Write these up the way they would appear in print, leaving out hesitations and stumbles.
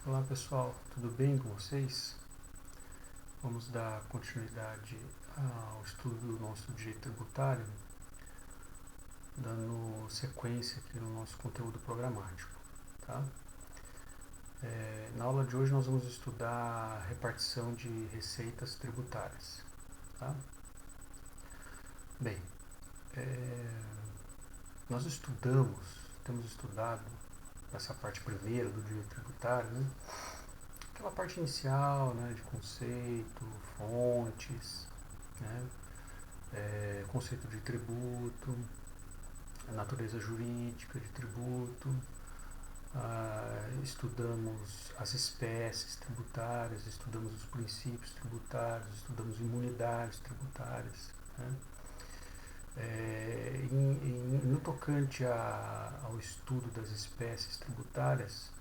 Olá pessoal, tudo bem com vocês? Vamos dar continuidade ao estudo do nosso direito tributário, dando sequência aqui no nosso conteúdo programático. Tá? Na aula de hoje nós vamos estudar a repartição de receitas tributárias. Tá? Bem, nós temos estudado essa parte primeira do direito tributário, né? Aquela parte inicial, né, de conceito, fontes, né, conceito de tributo, a natureza jurídica de tributo, estudamos as espécies tributárias, estudamos os princípios tributários, estudamos imunidades tributárias. Né? No tocante ao estudo das espécies tributárias,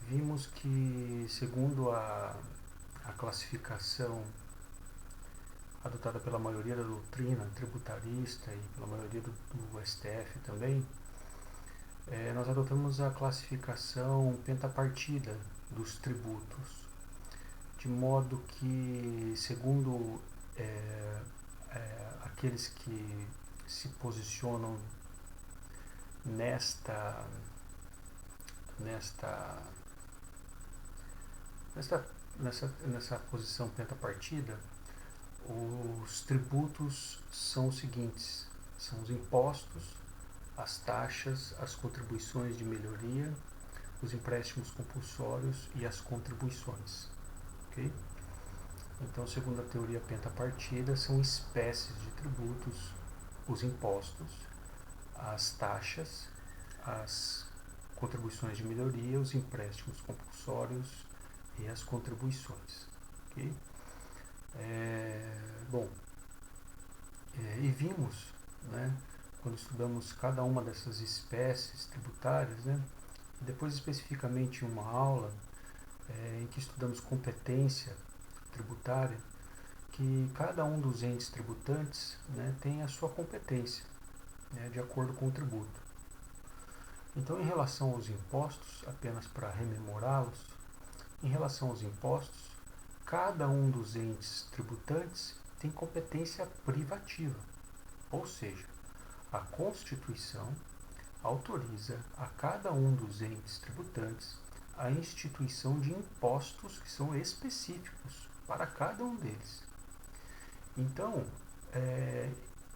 vimos que, segundo a classificação adotada pela maioria da doutrina tributarista e pela maioria do STF também, nós adotamos a classificação pentapartida dos tributos, de modo que, segundo aqueles que se posicionam nesta, nesta, nessa posição pentapartida, os tributos são os seguintes: são os impostos, as taxas, as contribuições de melhoria, os empréstimos compulsórios e as contribuições. Okay? Então, segundo a teoria pentapartida, são espécies de tributos: os impostos, as taxas, as contribuições de melhoria, os empréstimos compulsórios e as contribuições. Okay? E vimos, né, quando estudamos cada uma dessas espécies tributárias, né, e depois especificamente em uma aula em que estudamos competência tributária, que cada um dos entes tributantes, né, tem a sua competência, né, de acordo com o tributo. Então, em relação aos impostos, apenas para rememorá-los, em relação aos impostos, cada um dos entes tributantes tem competência privativa, ou seja, a Constituição autoriza a cada um dos entes tributantes a instituição de impostos que são específicos para cada um deles. Então,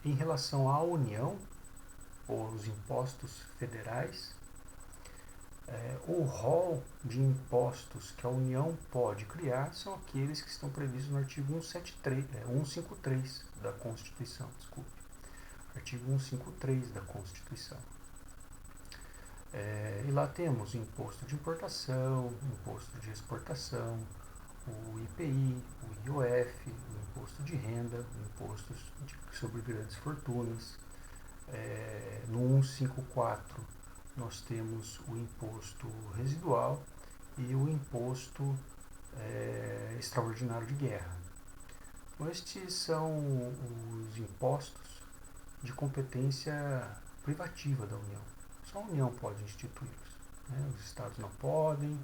em relação à União, ou aos impostos federais, o rol de impostos que a União pode criar são aqueles que estão previstos no artigo 153 da Constituição. Desculpe. Artigo 153 da Constituição. E lá temos o imposto de importação, o imposto de exportação, o IPI, o IOF, o imposto de renda, o imposto sobre grandes fortunas. No 154 nós temos o imposto residual e o imposto extraordinário de guerra. Então, estes são os impostos de competência privativa da União. Só a União pode instituí-los. Né? Os estados não podem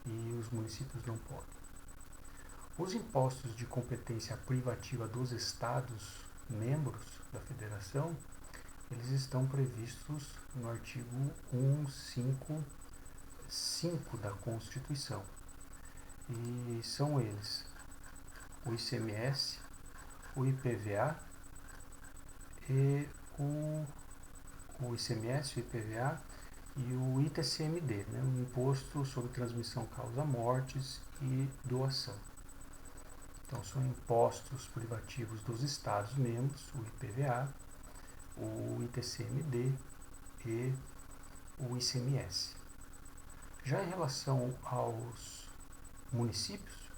e os municípios não podem. Os impostos de competência privativa dos estados membros da federação, eles estão previstos no artigo 155 da Constituição. E são eles: o ICMS, o IPVA e o ICMS, o IPVA e o ITCMD, né, o Imposto sobre Transmissão Causa Mortes e Doação. Então, são impostos privativos dos Estados membros, o IPVA, o ITCMD e o ICMS. Já em relação aos municípios,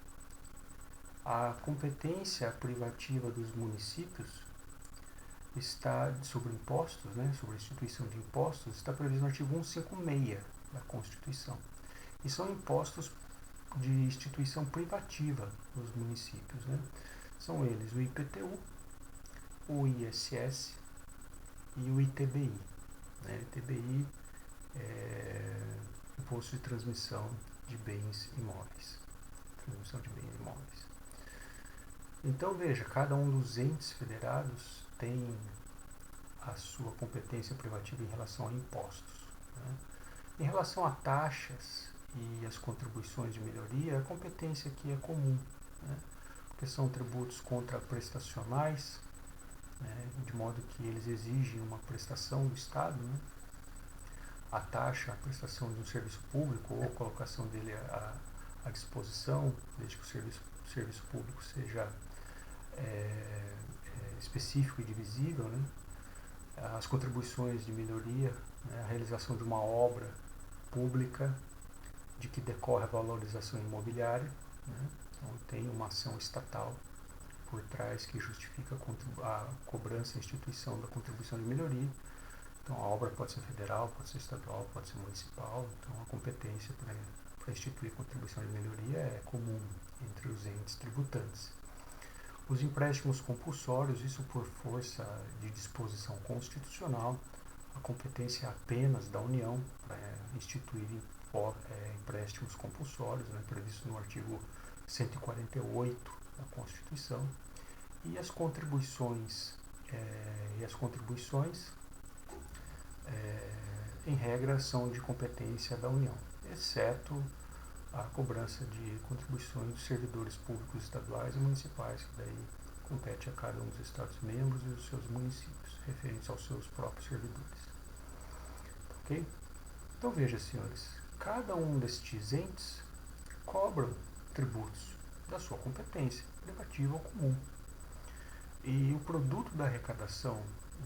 a competência privativa dos municípios está sobre impostos, né, sobre a instituição de impostos, está previsto no artigo 156 da Constituição. E são impostos de instituição privativa dos municípios. Né? São eles o IPTU, o ISS e o ITBI. Né? ITBI é Imposto de Transmissão de bens imóveis. Tribuição de bens imóveis. Então veja, cada um dos entes federados tem a sua competência privativa em relação a impostos. Né? Em relação a taxas e as contribuições de melhoria, a competência aqui é comum, né? Porque são tributos contraprestacionais, né? De modo que eles exigem uma prestação do Estado, né? A taxa, a prestação de um serviço público ou a colocação dele à disposição, desde que o serviço público seja específico e divisível, né? As contribuições de melhoria, né? A realização de uma obra pública de que decorre a valorização imobiliária, né? Então tem uma ação estatal por trás que justifica a cobrança e instituição da contribuição de melhoria. Então a obra pode ser federal, pode ser estadual, pode ser municipal. Então a competência para instituir contribuição de melhoria é comum entre os entes tributantes. Os empréstimos compulsórios, isso por força de disposição constitucional, a competência é apenas da União para instituir empréstimos compulsórios, né, previsto no artigo 148 da Constituição, e as contribuições, em regra, são de competência da União, exceto a cobrança de contribuições dos servidores públicos estaduais e municipais, que daí compete a cada um dos Estados-membros e os seus municípios, referentes aos seus próprios servidores. Ok? Então veja, senhores, cada um destes entes cobram tributos da sua competência, privativa ou comum. E o produto da arrecadação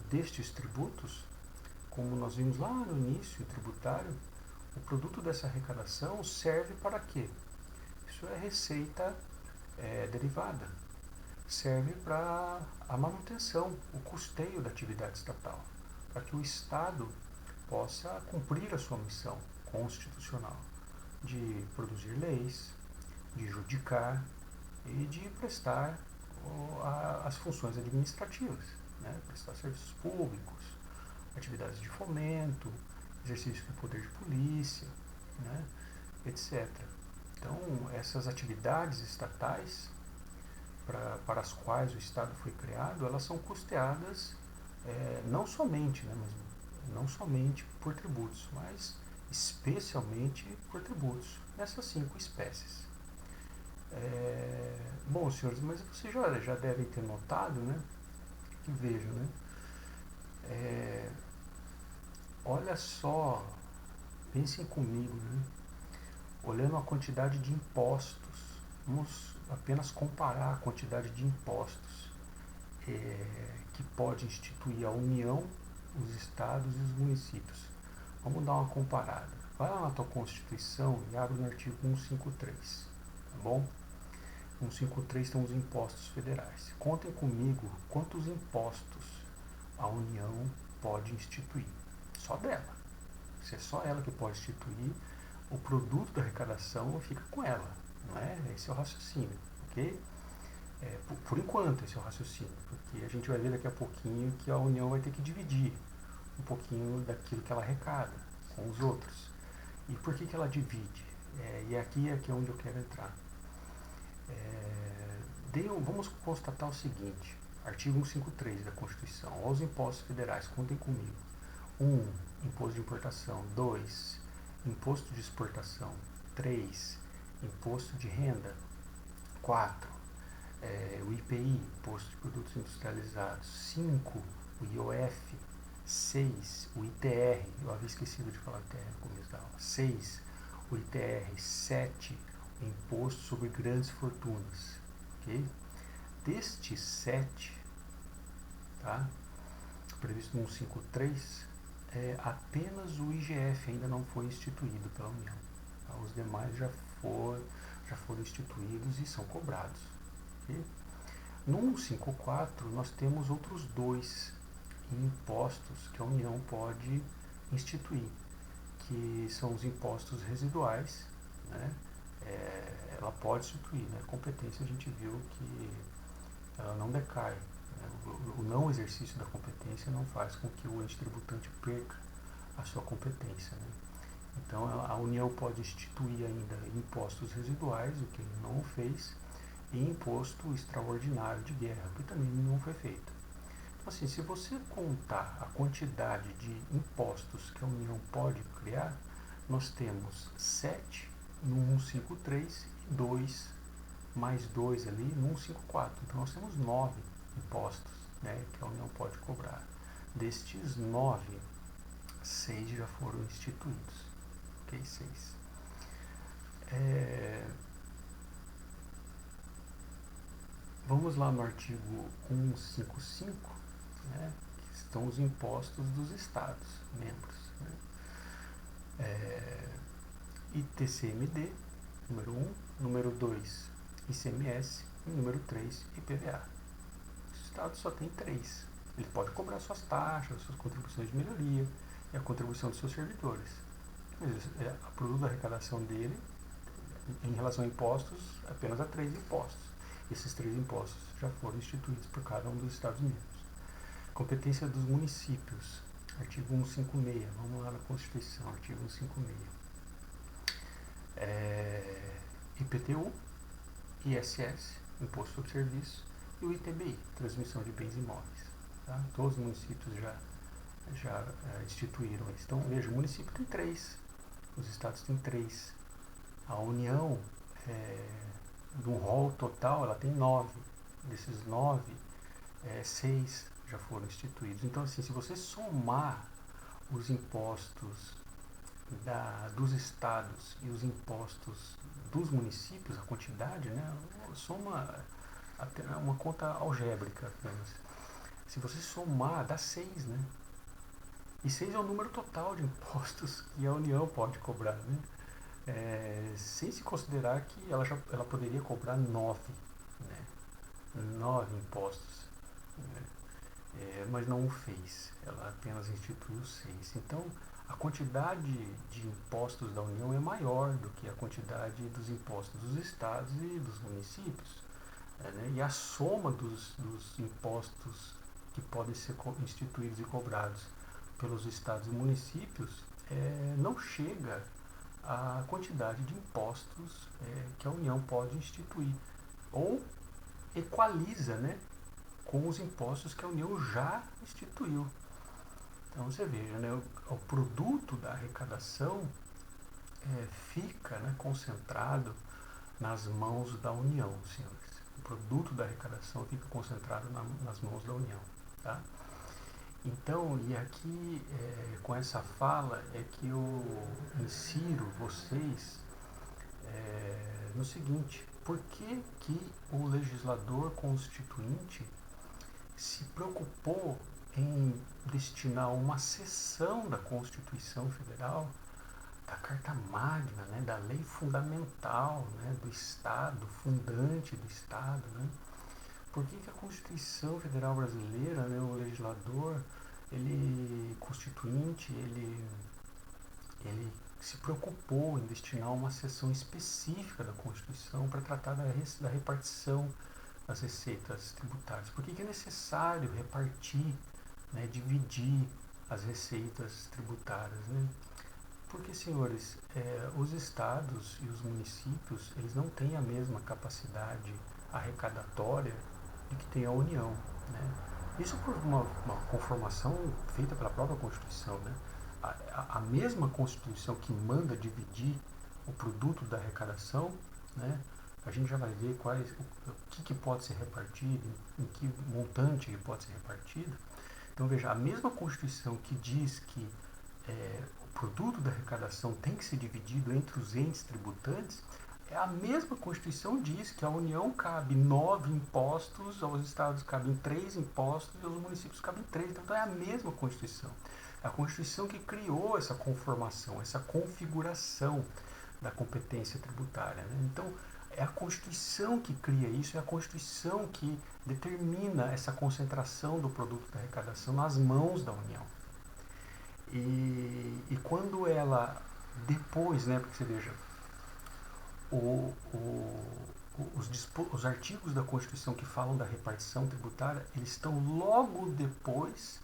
destes tributos, como nós vimos lá no início tributário, o produto dessa arrecadação serve para quê? Isso é receita derivada. Serve para a manutenção, o custeio da atividade estatal, para que o Estado possa cumprir a sua missão constitucional de produzir leis, de judicar e de prestar as funções administrativas, né? Prestar serviços públicos, atividades de fomento, exercício do poder de polícia, né? Etc. Então, essas atividades estatais para as quais o Estado foi criado, elas são custeadas não somente, né, mas não somente por tributos, mas especialmente por tributos nessas 5 espécies. Bom, senhores, mas vocês já devem ter notado, né, que vejam, né, olha só, pensem comigo, né, olhando a quantidade de impostos, vamos apenas comparar a quantidade de impostos que pode instituir a União, os estados e os municípios. Vamos dar uma comparada. Vai lá na tua Constituição e abre no artigo 153, tá bom? 153 tem os impostos federais. Contem comigo quantos impostos a União pode instituir. Só dela. Se é só ela que pode instituir, o produto da arrecadação fica com ela. Não é? Esse é o raciocínio, ok? Por enquanto, esse é o raciocínio, porque a gente vai ver daqui a pouquinho que a União vai ter que dividir um pouquinho daquilo que ela arrecada com os outros. E por que ela divide? E aqui é onde eu quero entrar. Vamos constatar o seguinte, artigo 153 da Constituição, aos impostos federais, contem comigo. 1. Imposto de importação. 2. Imposto de exportação. 3. Imposto de renda. 4. O IPI, Imposto de Produtos Industrializados. 5. O IOF. 6. O ITR, eu havia esquecido de falar ITR no começo da aula. 6. O ITR. 7. O Imposto sobre Grandes Fortunas. Okay? Destes 7, tá? Previsto no 153, apenas o IGF ainda não foi instituído pela União. Tá? Os demais já foram instituídos e são cobrados. Okay? No 154, nós temos outros 2 impostos que a União pode instituir, que são os impostos residuais, né? Ela pode instituir, né? Competência a gente viu que ela não decai, né? O não exercício da competência não faz com que o ente tributante perca a sua competência, né? Então a União pode instituir ainda impostos residuais, o que ele não fez, e imposto extraordinário de guerra, que também não foi feito. Então, assim, se você contar a quantidade de impostos que a União pode criar, nós temos 7 no 153 e 2 mais 2 ali no 154. Então nós temos 9 impostos, né, que a União pode cobrar. Destes 9, 6 já foram instituídos. Ok, 6. Vamos lá no artigo 155, né, que estão os impostos dos estados membros. Né? ITCMD, número 1, número 2, ICMS, e número 3, IPVA. Os estados só tem 3. Ele pode cobrar suas taxas, suas contribuições de melhoria e a contribuição dos seus servidores. Mas a produto da arrecadação dele, em relação a impostos, apenas há 3 impostos. Esses 3 impostos já foram instituídos por cada um dos estados membros. Competência dos municípios, artigo 156, vamos lá na Constituição, artigo 156. IPTU, ISS, Imposto sobre Serviço, e o ITBI, Transmissão de Bens Imóveis. Tá? Todos os municípios já instituíram isso. Então, veja, o município tem 3, os estados têm 3. A União, do rol total, ela tem 9. Desses 9, 6 já foram instituídos. Então, assim, se você somar os impostos dos estados e os impostos dos municípios, a quantidade, né, soma até uma conta algébrica apenas. Se você somar, dá 6, né? E 6 é o número total de impostos que a União pode cobrar, né? Sem se considerar que ela poderia cobrar 9, né? 9 impostos, né? Mas não o fez, ela apenas instituiu 6. Então, a quantidade de impostos da União é maior do que a quantidade dos impostos dos estados e dos municípios. Né? E a soma dos impostos que podem ser instituídos e cobrados pelos estados e municípios não chega à quantidade de impostos que a União pode instituir, ou equaliza, né, com os impostos que a União já instituiu. Então você veja, né, o produto da arrecadação fica, né, concentrado nas mãos da União, senhores. O produto da arrecadação fica concentrado nas mãos da União. Tá? Então, e aqui com essa fala é que eu insiro vocês no seguinte: por que o legislador constituinte se preocupou em destinar uma seção da Constituição Federal, da Carta Magna, né, da lei fundamental, né, do Estado, fundante do Estado? Né? Por que a Constituição Federal Brasileira, né, o legislador, ele constituinte, ele se preocupou em destinar uma seção específica da Constituição para tratar da repartição das receitas tributárias? Por que é necessário repartir, né, dividir as receitas tributárias? Né? Porque, senhores, os estados e os municípios, eles não têm a mesma capacidade arrecadatória de que tem a União. Né? Isso por uma conformação feita pela própria Constituição. Né? A mesma Constituição que manda dividir o produto da arrecadação, né? A gente já vai ver o que pode ser repartido, em que montante ele pode ser repartido. Então veja, a mesma Constituição que diz que o produto da arrecadação tem que ser dividido entre os entes tributantes, a mesma Constituição diz que a União cabe 9 impostos, aos estados cabem 3 impostos e aos municípios cabem 3. Então é a mesma Constituição. É a Constituição que criou essa conformação, essa configuração da competência tributária. Né? Então, é a Constituição que cria isso, é a Constituição que determina essa concentração do produto da arrecadação nas mãos da União. E quando ela, depois, né, porque você veja, os artigos da Constituição que falam da repartição tributária, eles estão logo depois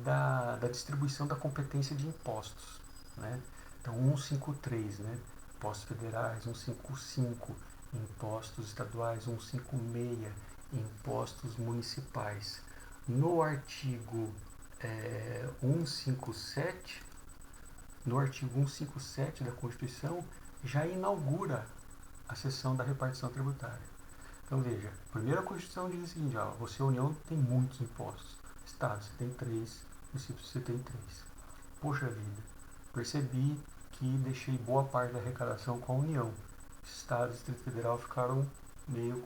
da distribuição da competência de impostos. Né? Então, 153, né? Impostos federais, 155, impostos estaduais, 156, impostos municipais. No artigo 157, no artigo 157 da Constituição, já inaugura a seção da repartição tributária. Então veja, a primeira Constituição diz o seguinte, ó, você, União, tem muitos impostos. Estado, você tem 3, município, você tem 3. Poxa vida, percebi que deixei boa parte da arrecadação com a União. Estado e Distrito Federal ficaram meio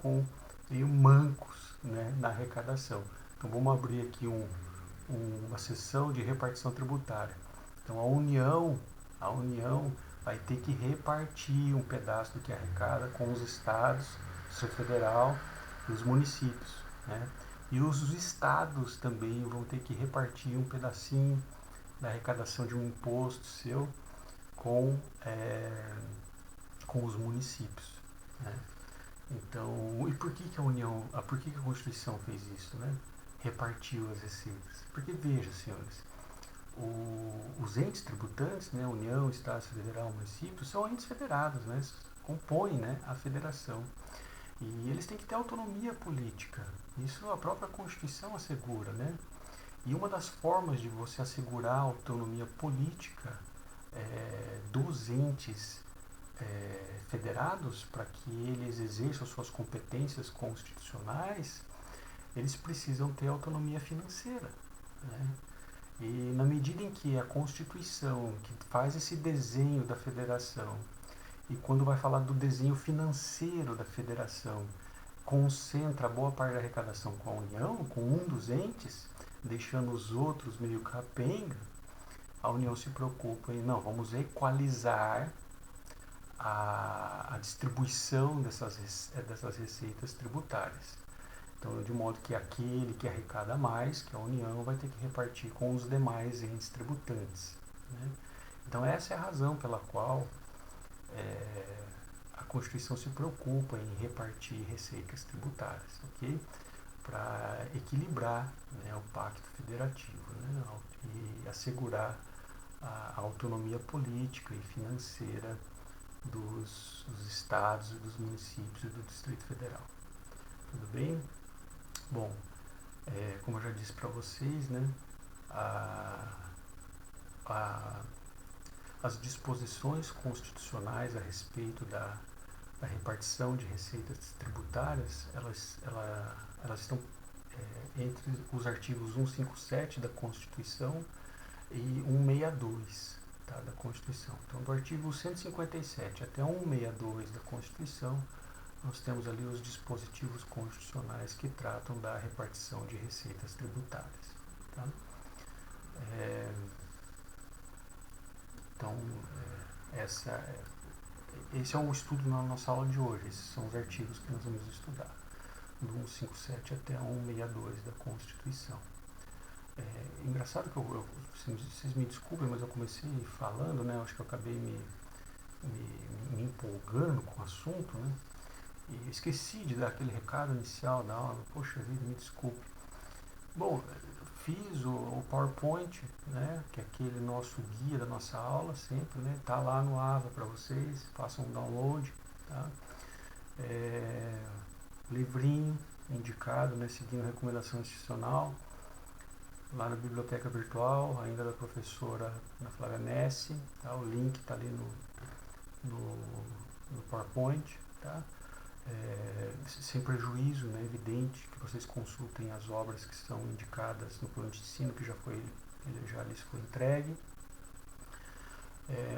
mancos, né, na arrecadação. Então vamos abrir aqui uma seção de repartição tributária. Então a União vai ter que repartir um pedaço do que arrecada com os estados, o Distrito Federal e os municípios, né? E os estados também vão ter que repartir um pedacinho da arrecadação de um imposto seu com os municípios, né? Então, e por que a União, por que a Constituição fez isso, né? Repartiu as receitas. Porque veja, senhores, os entes tributantes, né, União, Estado, Federal, Município, são entes federados, né? Compõem, né, a federação. E eles têm que ter autonomia política. Isso a própria Constituição assegura, né? E uma das formas de você assegurar a autonomia política dos entes federados, para que eles exerçam suas competências constitucionais, eles precisam ter autonomia financeira, né? E na medida em que a Constituição, que faz esse desenho da federação, e quando vai falar do desenho financeiro da federação, concentra boa parte da arrecadação com a União, com um dos entes, deixando os outros meio capenga, a União se preocupa em, não, vamos equalizar a distribuição dessas receitas tributárias. Então, de modo que aquele que arrecada mais, que a União, vai ter que repartir com os demais entes tributantes, né? Então, essa é a razão pela qual a Constituição se preocupa em repartir receitas tributárias, ok? Para equilibrar, né, o pacto federativo, né, e assegurar a autonomia política e financeira dos estados e dos municípios e do Distrito Federal. Tudo bem? Bom, como eu já disse para vocês, né, as disposições constitucionais a respeito da repartição de receitas tributárias, elas estão entre os artigos 157 da Constituição e 162, tá, da Constituição. Então, do artigo 157 até 162 da Constituição, nós temos ali os dispositivos constitucionais que tratam da repartição de receitas tributárias, tá? Então, esse é o estudo na nossa aula de hoje. Esses são os artigos que nós vamos estudar, do 157 até 162 da Constituição. Engraçado que vocês me desculpem, mas eu comecei falando, né? Acho que eu acabei me empolgando com o assunto, né? E esqueci de dar aquele recado inicial da aula. Poxa vida, me desculpe. Bom, fiz o PowerPoint, né, que é aquele nosso guia da nossa aula sempre, né, tá lá no AVA para vocês, façam um download, tá? Livrinho indicado, né, seguindo a recomendação institucional, lá na biblioteca virtual, ainda da professora Ana Flávia Messi, tá? O link está ali no PowerPoint, tá? Sem prejuízo, né, evidente que vocês consultem as obras que são indicadas no plano de ensino, que já lhes foi entregue.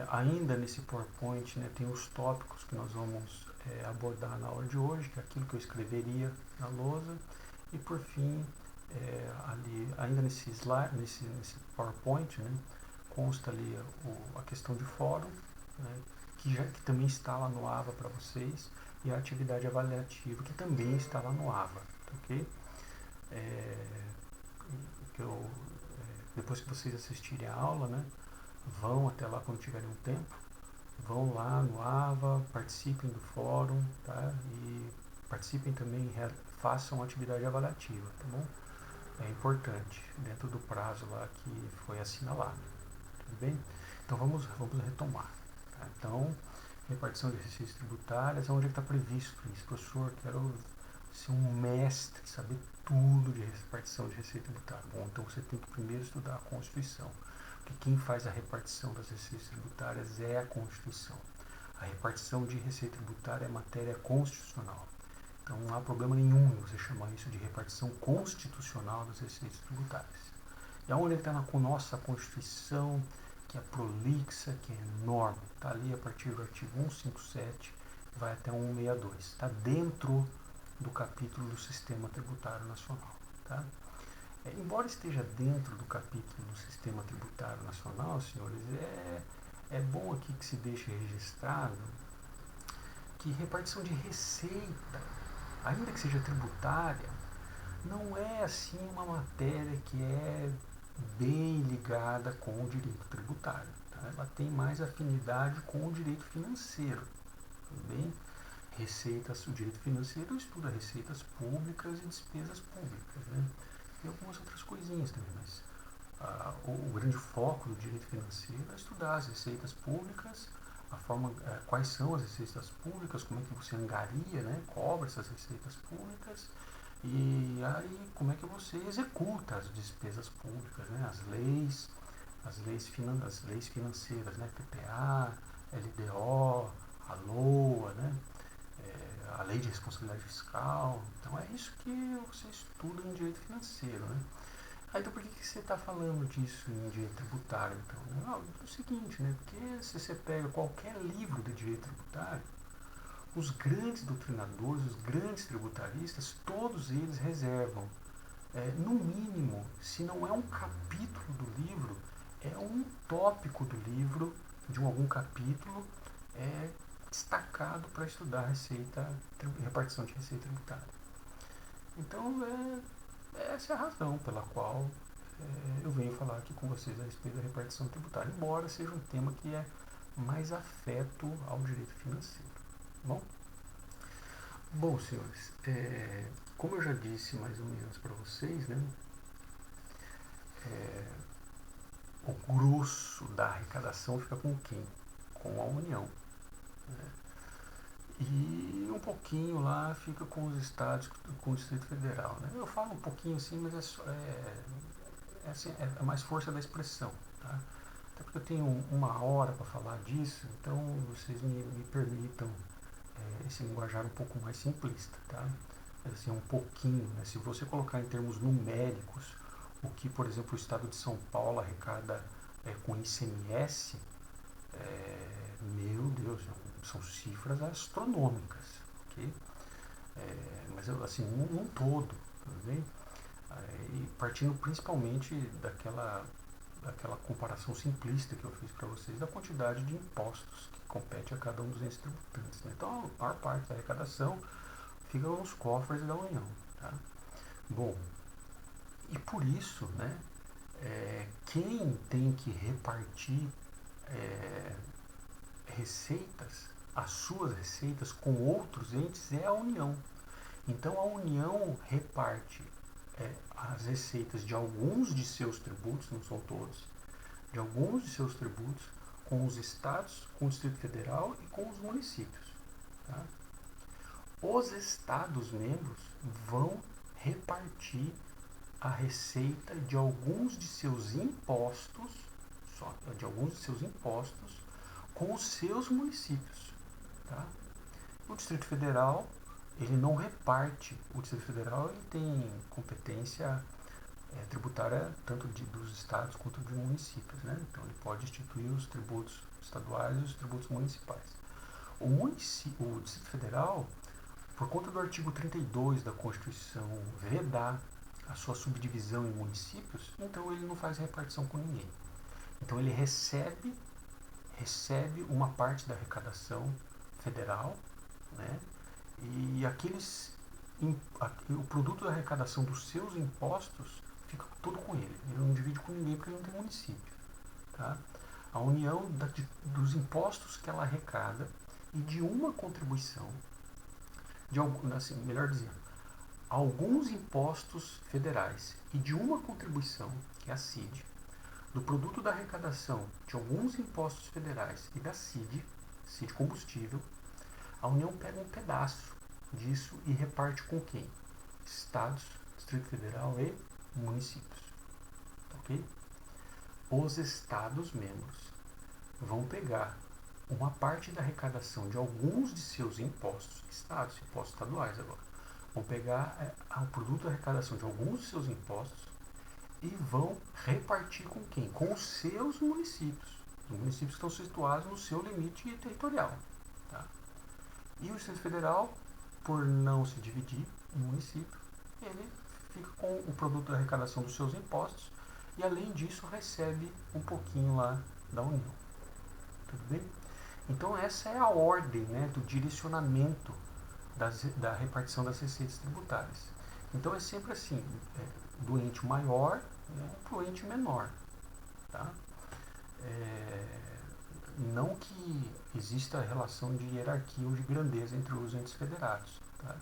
Ainda nesse PowerPoint, né, tem os tópicos que nós vamos abordar na aula de hoje, que é aquilo que eu escreveria na lousa. E por fim, ali, ainda nesse PowerPoint, né, consta ali a questão de fórum, né, que também está lá no AVA para vocês, e a atividade avaliativa, que também está lá no AVA, ok? Depois que vocês assistirem a aula, né, vão até lá quando tiverem um tempo, vão lá no AVA, participem do fórum, tá? E participem também, façam atividade avaliativa, tá bom? É importante, dentro do prazo lá que foi assinalado, tudo bem? Então vamos retomar. Tá? Então, repartição de receitas tributárias, onde é que está previsto isso? Professor, quero ser um mestre, saber tudo de repartição de receita tributária. Bom, então você tem que primeiro estudar a Constituição, porque quem faz a repartição das receitas tributárias é a Constituição. A repartição de receita tributária é matéria constitucional. Então não há problema nenhum em você chamar isso de repartição constitucional das receitas tributárias. E aonde está na nossa Constituição, que é prolixa, que é enorme. Está ali a partir do artigo 157, vai até 162. Está dentro do capítulo do Sistema Tributário Nacional. Tá? Embora esteja dentro do capítulo do Sistema Tributário Nacional, senhores, é bom aqui que se deixe registrado que repartição de receita, ainda que seja tributária, não é assim uma matéria que é bem ligada com o direito tributário. Tá? Ela tem mais afinidade com o direito financeiro. Bem, receitas, o direito financeiro estuda receitas públicas e despesas públicas, né? E algumas outras coisinhas também, mas o grande foco do direito financeiro é estudar as receitas públicas, a forma, quais são as receitas públicas, como é que você angaria, né, cobra essas receitas públicas, e aí como é que você executa as despesas públicas, né, as leis financeiras, né, PPA, LDO, a LOA, né, a lei de responsabilidade fiscal. Então é isso que você estuda em direito financeiro, né? Então por que você está falando disso em direito tributário? Então, é o seguinte, né? Porque se você pega qualquer livro de direito tributário, os grandes doutrinadores, os grandes tributaristas, todos eles reservam, no mínimo, se não é um capítulo do livro, é um tópico do livro, de algum capítulo, destacado para estudar repartição de receita tributária. Então, essa é a razão pela qual eu venho falar aqui com vocês a respeito da repartição tributária, embora seja um tema que é mais afeto ao direito financeiro. Bom, senhores, como eu já disse mais ou menos para vocês, né, o grosso da arrecadação fica com quem? Com a União. Né? E um pouquinho lá fica com os estados, com o Distrito Federal. Né? Eu falo um pouquinho assim, mas é mais força da expressão. Tá? Até porque eu tenho uma hora para falar disso, então vocês me permitam esse linguajar um pouco mais simplista. Tá? Assim, um pouquinho. Né? Se você colocar em termos numéricos, o que, por exemplo, o estado de São Paulo arrecada com ICMS, meu Deus, são cifras astronômicas, ok? Mas assim, num todo, tudo bem? E partindo principalmente daquela comparação simplista que eu fiz para vocês da quantidade de impostos que compete a cada um dos entes tributantes. Né? Então, a maior parte da arrecadação fica nos cofres da União. Tá? Bom, e por isso, né, quem tem que repartir receitas, as suas receitas com outros entes é a União. Então a União reparte as receitas de alguns de seus tributos, não são todos, de alguns de seus tributos com os estados, com o Distrito Federal e com os municípios. Tá? Os estados membros vão repartir a receita de alguns de seus impostos, com os seus municípios. Tá? O Distrito Federal, ele não reparte. O Distrito Federal ele tem competência tributária tanto dos estados quanto dos municípios. Né? Então ele pode instituir os tributos estaduais e os tributos municipais. O Distrito Federal, por conta do artigo 32 da Constituição vedar a sua subdivisão em municípios, então ele não faz repartição com ninguém. Então ele recebe uma parte da arrecadação federal, né? E o produto da arrecadação dos seus impostos fica todo com ele. Ele não divide com ninguém porque ele não tem município. Tá? A União dos impostos que ela arrecada e de uma contribuição, melhor dizendo, alguns impostos federais e de uma contribuição, que é a CID, do produto da arrecadação de alguns impostos federais e da CID combustível, a União pega um pedaço disso e reparte com quem? Estados, Distrito Federal e municípios. Ok? Os Estados membros vão pegar uma parte da arrecadação de alguns de seus impostos, impostos estaduais agora, vão pegar o produto da arrecadação de alguns de seus impostos e vão repartir com quem? Com os seus municípios. Os municípios estão situados no seu limite territorial. Tá? E o Distrito Federal, por não se dividir em município, ele fica com o produto da arrecadação dos seus impostos e, além disso, recebe um pouquinho lá da União. Tudo bem? Então, essa é a ordem, né, do direcionamento da repartição das receitas tributárias. Então, é sempre assim, do ente maior, né, para o ente menor. Tá? Não que exista relação de hierarquia ou de grandeza entre os entes federados. Tá?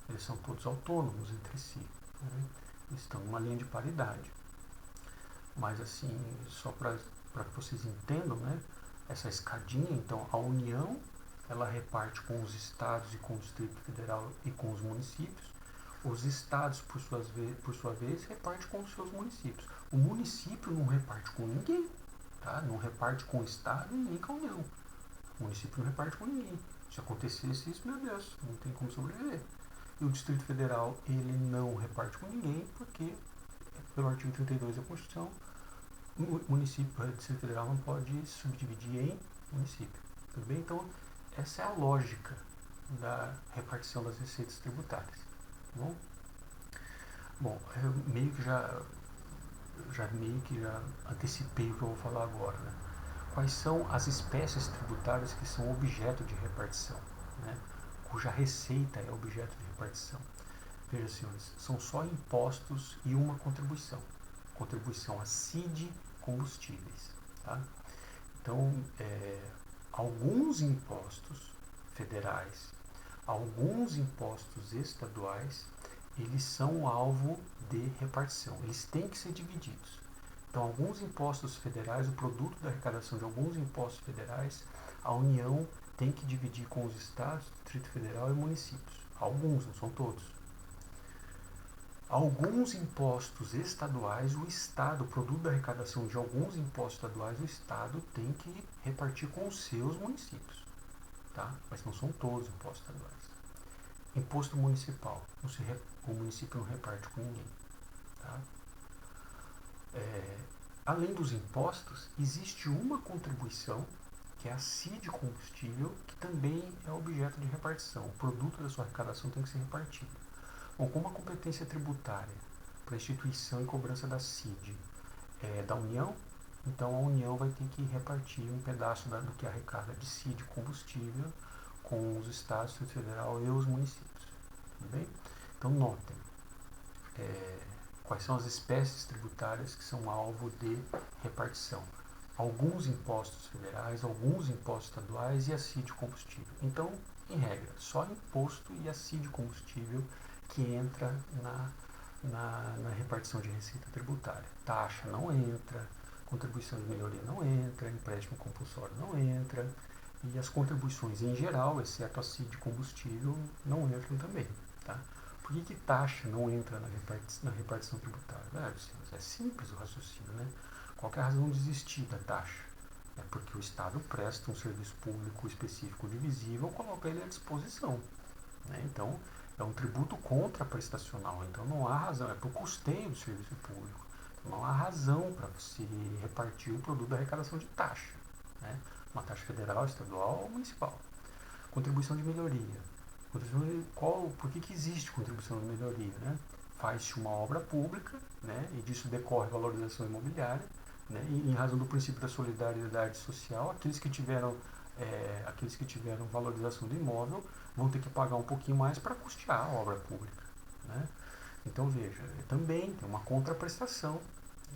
Eles são todos autônomos entre si. Né? Estão numa linha de paridade. Mas, assim, só para que vocês entendam, né, essa escadinha, então, a União, ela reparte com os estados e com o Distrito Federal e com os municípios. Os estados, por sua vez, repartem com os seus municípios. O município não reparte com ninguém, tá? Não reparte com o estado e nem com a União. O município não reparte com ninguém. Se acontecesse isso, meu Deus, não tem como sobreviver. E o Distrito Federal, ele não reparte com ninguém, porque, pelo artigo 32 da Constituição, o Distrito Federal não pode subdividir em município. Tudo bem? Então, essa é a lógica da repartição das receitas tributárias. Tá bom? Bom, eu meio que já antecipei o que eu vou falar agora. Né? Quais são as espécies tributárias que são objeto de repartição, né? Cuja receita é objeto de repartição? Veja, senhores, são só impostos e uma contribuição. Contribuição a CID combustíveis. Tá? Então, alguns impostos federais, alguns impostos estaduais, eles são alvo de repartição. Eles têm que ser divididos. Então, alguns impostos federais, o produto da arrecadação de alguns impostos federais, a União tem que dividir com os estados, Distrito Federal e municípios. Alguns, não são todos. Alguns impostos estaduais, o Estado, o produto da arrecadação de alguns impostos estaduais, o Estado tem que repartir com os seus municípios. Tá? Mas não são todos os impostos estaduais. Imposto municipal, o município não reparte com ninguém. Tá? Além dos impostos, existe uma contribuição, que é a CID combustível, que também é objeto de repartição. O produto da sua arrecadação tem que ser repartido. Bom, como a competência tributária para a instituição e cobrança da CID é da União, então a União vai ter que repartir um pedaço do que arrecada de CID combustível com os estados, o Distrito Federal e os municípios. Tudo bem? Então notem quais são as espécies tributárias que são alvo de repartição. Alguns impostos federais, alguns impostos estaduais e a CID combustível. Então, em regra, só imposto e a CID combustível que entra na repartição de receita tributária. Taxa não entra, contribuição de melhoria não entra, empréstimo compulsório não entra, e as contribuições em geral, exceto a CID combustível, não entram também. Tá? Por que taxa não entra na repartição tributária? É simples o raciocínio, né? Qual é a razão de existir da taxa? É porque o Estado presta um serviço público específico divisível, coloca ele à disposição. Né? Então, é um tributo contraprestacional. Então, não há razão, é para o custeio do serviço público. Então, não há razão para se repartir o produto da arrecadação de taxa. Né? Uma taxa federal, estadual ou municipal. Contribuição de melhoria. Por que existe contribuição de melhoria? Né? Faz-se uma obra pública, né? E disso decorre valorização imobiliária, né? E em razão do princípio da solidariedade social, aqueles que tiveram valorização do imóvel vão ter que pagar um pouquinho mais para custear a obra pública. Né? Então veja, também tem uma contraprestação,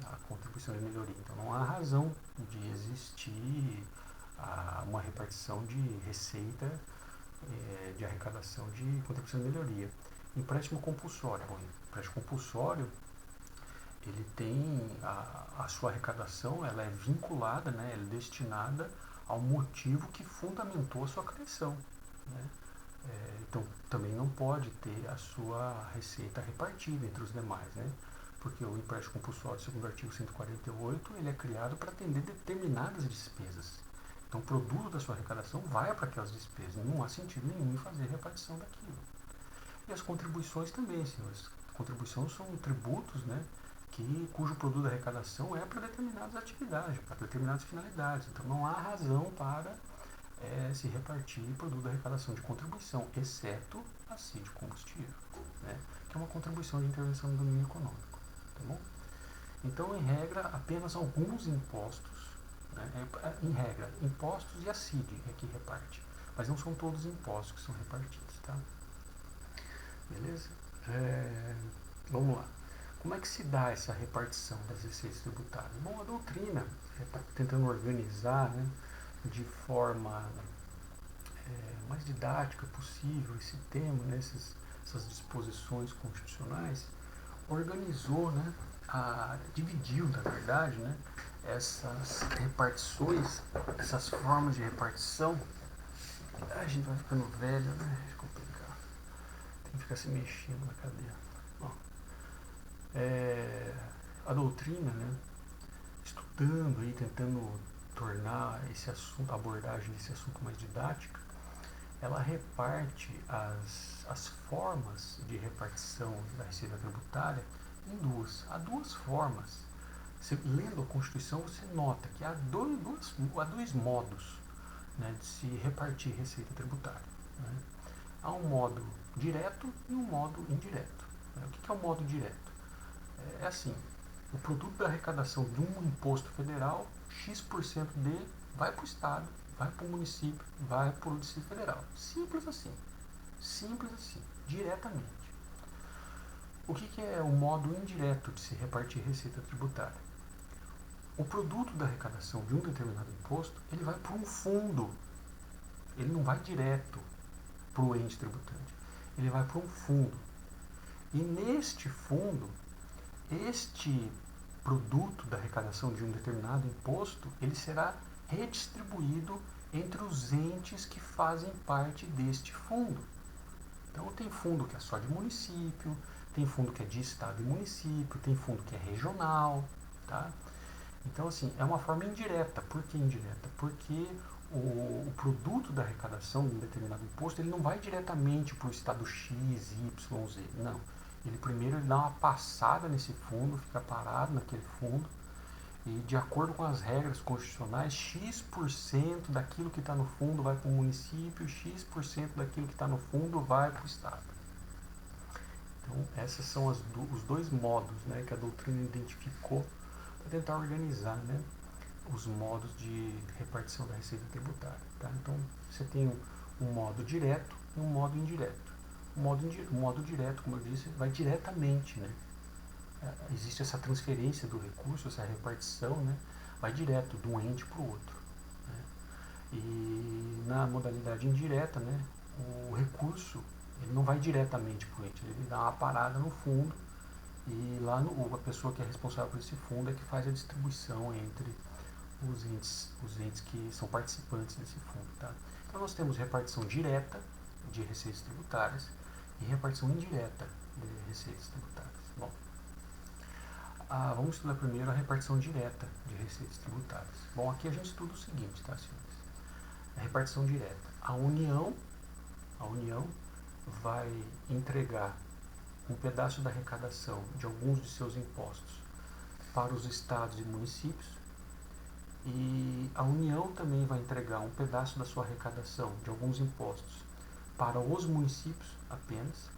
a contribuição de melhoria. Então não há razão de existir uma repartição de receita de arrecadação de contribuição de melhoria. Empréstimo compulsório. Bom, empréstimo compulsório ele tem a sua arrecadação, ela é vinculada, né, ela é destinada ao motivo que fundamentou a sua criação, né? Então, também não pode ter a sua receita repartida entre os demais, né? Porque o empréstimo compulsório, segundo o artigo 148, ele é criado para atender determinadas despesas. Então, o produto da sua arrecadação vai para aquelas despesas. Não há sentido nenhum em fazer repartição daquilo. E as contribuições também, senhores. Contribuições são tributos, né, cujo produto da arrecadação é para determinadas atividades, para determinadas finalidades. Então, não há razão para se repartir produto da arrecadação de contribuição, exceto a CID combustível, né, que é uma contribuição de intervenção no domínio econômico. Tá bom? Então, em regra, apenas alguns impostos, né, em regra, impostos e a CID é que reparte, mas não são todos os impostos que são repartidos. Tá? Beleza? Vamos lá. Como é que se dá essa repartição das receitas tributárias? Bom, a doutrina está tentando organizar, né, de forma mais didática possível esse tema, né, essas disposições constitucionais, organizou, né, dividiu, na verdade, né, essas repartições, essas formas de repartição. A gente vai ficando velho, né? É complicado. Tem que ficar se mexendo na cadeira. Bom, a doutrina, né, estudando e tentando tornar esse assunto, a abordagem desse assunto mais didática, ela reparte as formas de repartição da receita tributária em duas. Há duas formas. Você, lendo a Constituição, você nota que há dois modos, né, de se repartir receita tributária. Né? Há um modo direto e um modo indireto. Né? O que é o modo direto? É assim, o produto da arrecadação de um imposto federal, X% dele vai para o Estado, vai para o município, vai para o Distrito Federal. Simples assim. Simples assim, diretamente. O que é o modo indireto de se repartir receita tributária? O produto da arrecadação de um determinado imposto, ele vai para um fundo. Ele não vai direto para o ente tributante. Ele vai para um fundo. E neste fundo, este produto da arrecadação de um determinado imposto, ele será redistribuído entre os entes que fazem parte deste fundo. Então tem fundo que é só de município, tem fundo que é de estado e município, tem fundo que é regional, tá? Então assim, é uma forma indireta. Por que indireta? Porque o produto da arrecadação de um determinado imposto, ele não vai diretamente para o estado X, Y, Z, não. Ele primeiro dá uma passada nesse fundo, fica parado naquele fundo, e de acordo com as regras constitucionais, X% daquilo que está no fundo vai para o município, X% daquilo que está no fundo vai para o Estado. Então, esses são os dois modos, né, que a doutrina identificou para tentar organizar, né, os modos de repartição da receita tributária. Tá? Então, você tem um modo direto e um modo indireto. O modo direto, como eu disse, vai diretamente, né? Existe essa transferência do recurso, essa repartição, né? Vai direto de um ente para o outro. Né? E na modalidade indireta, né, o recurso ele não vai diretamente para o ente, ele dá uma parada no fundo e lá a pessoa que é responsável por esse fundo é que faz a distribuição entre os entes que são participantes desse fundo. Tá? Então nós temos repartição direta de receitas tributárias e repartição indireta de receitas tributárias. Bom, vamos estudar primeiro a repartição direta de receitas tributárias. Bom, aqui a gente estuda o seguinte, tá, senhores? A repartição direta. A União vai entregar um pedaço da arrecadação de alguns de seus impostos para os estados e municípios, e a União também vai entregar um pedaço da sua arrecadação de alguns impostos para os municípios apenas.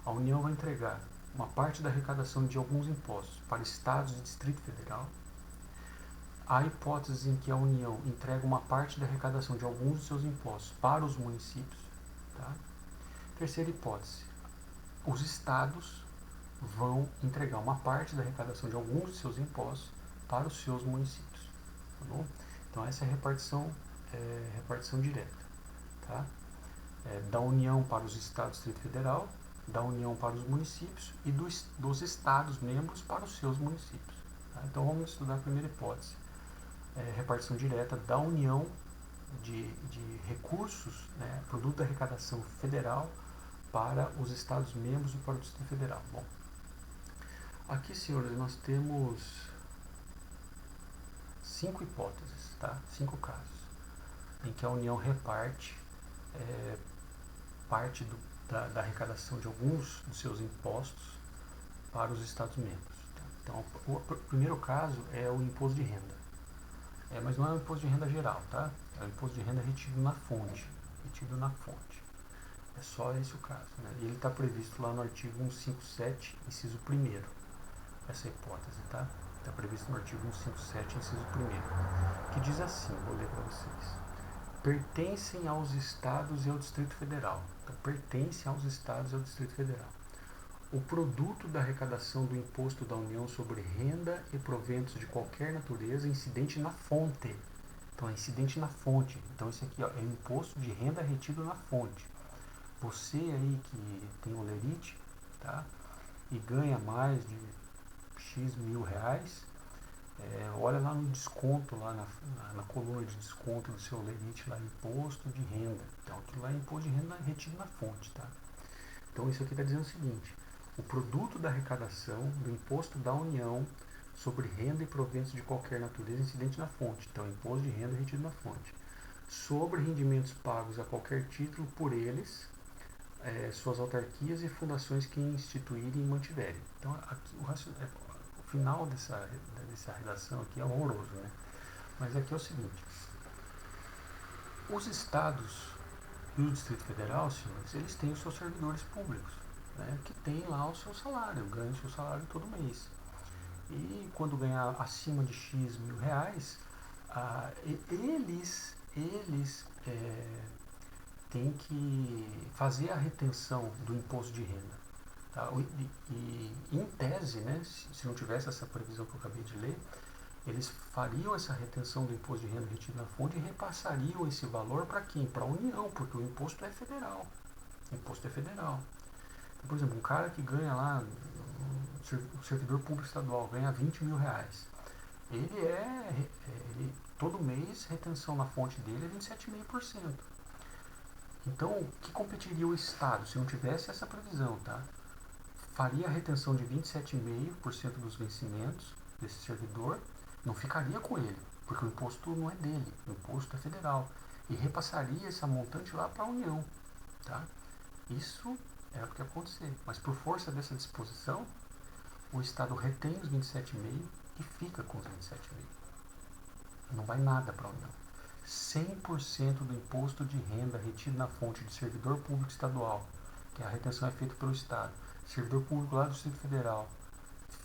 A União vai entregar uma parte da arrecadação de alguns impostos para estados e Distrito Federal. Há hipóteses em que a União entrega uma parte da arrecadação de alguns de seus impostos para os municípios. Tá? Terceira hipótese, os estados vão entregar uma parte da arrecadação de alguns de seus impostos para os seus municípios. Tá bom? Então essa é a repartição direta. Tá? Da União para os estados e Distrito Federal da União para os municípios e dos Estados-membros para os seus municípios. Tá? Então vamos estudar a primeira hipótese. Repartição direta da União de recursos, né, produto da arrecadação federal para os Estados-membros e para o Distrito Federal. Bom, aqui, senhores, nós temos 5 hipóteses, tá? 5 casos, em que a União reparte parte da arrecadação de alguns dos seus impostos para os Estados-membros. Tá? Então, o primeiro caso é o imposto de renda. Mas não é um imposto de renda geral, tá? É um imposto de renda retido na fonte. É só esse o caso. Né? E ele está previsto lá no artigo 157, inciso 1º. Essa hipótese, tá? Está previsto no artigo 157, inciso 1º. Que diz assim, vou ler para vocês. Pertencem aos Estados e ao Distrito Federal. Então, pertence aos Estados e ao Distrito Federal. O produto da arrecadação do imposto da União sobre renda e proventos de qualquer natureza incidente na fonte. Então, é incidente na fonte. Então, esse aqui ó, é o imposto de renda retido na fonte. Você aí que tem olerite, tá? E ganha mais de X mil reais, olha lá no desconto, lá na coluna de desconto do seu olerite, lá imposto de renda. Então, aquilo lá é imposto de renda retido na fonte, tá? Então, isso aqui está dizendo o seguinte. O produto da arrecadação do imposto da União sobre renda e proventos de qualquer natureza incidente na fonte. Então, imposto de renda retido na fonte. Sobre rendimentos pagos a qualquer título por eles, suas autarquias e fundações que instituírem e mantiverem. Então, aqui, o final dessa redação aqui é horroroso, né? Mas aqui é o seguinte. Os estados e o Distrito Federal, senhores, eles têm os seus servidores públicos, né, que tem lá o seu salário, ganha o seu salário todo mês. E quando ganhar acima de X mil reais, eles têm que fazer a retenção do imposto de renda. Tá? E em tese, né, se não tivesse essa previsão que eu acabei de ler, eles fariam essa retenção do imposto de renda retido na fonte e repassariam esse valor para quem? Para a União, porque o imposto é federal. O imposto é federal. Por exemplo, um cara que ganha lá, um servidor público estadual, ganha 20 mil reais. Todo mês, retenção na fonte dele é 27,5%. Então, o que competiria o Estado se não tivesse essa previsão, tá? Faria a retenção de 27,5% dos vencimentos desse servidor, não ficaria com ele, porque o imposto não é dele, o imposto é federal. E repassaria essa montante lá para a União, tá? Isso é o que ia acontecer. Mas por força dessa disposição, o Estado retém os 27,5% e fica com os 27,5%. Não vai nada para a União. 100% do imposto de renda retido na fonte de servidor público estadual, que a retenção é feita pelo Estado, servidor público lá do Distrito Federal,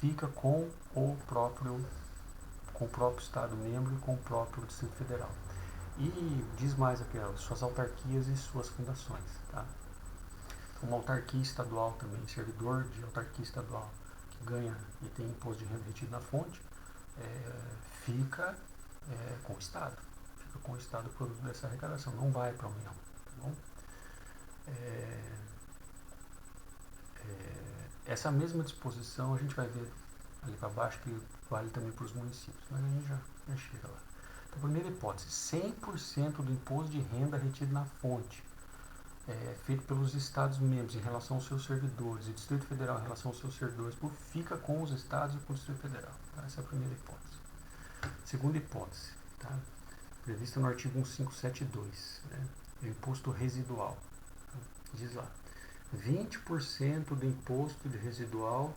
fica com o próprio Estado membro e com o próprio Distrito Federal. E diz mais aqui, suas autarquias e suas fundações, tá? Uma autarquia estadual também, servidor de autarquia estadual que ganha e tem imposto de renda retido na fonte, fica com o Estado. Fica com o Estado o produto dessa arrecadação, não vai para a União. Tá bom? Essa mesma disposição a gente vai ver ali para baixo, que vale também para os municípios, mas a gente já chega lá. Então, primeira hipótese, 100% do imposto de renda retido na fonte, feito pelos Estados-membros em relação aos seus servidores, e o Distrito Federal em relação aos seus servidores, fica com os Estados e com o Distrito Federal. Tá? Essa é a primeira hipótese. Segunda hipótese, tá? Prevista no artigo 1572, né? O imposto residual. Tá? Diz lá, 20% do imposto de residual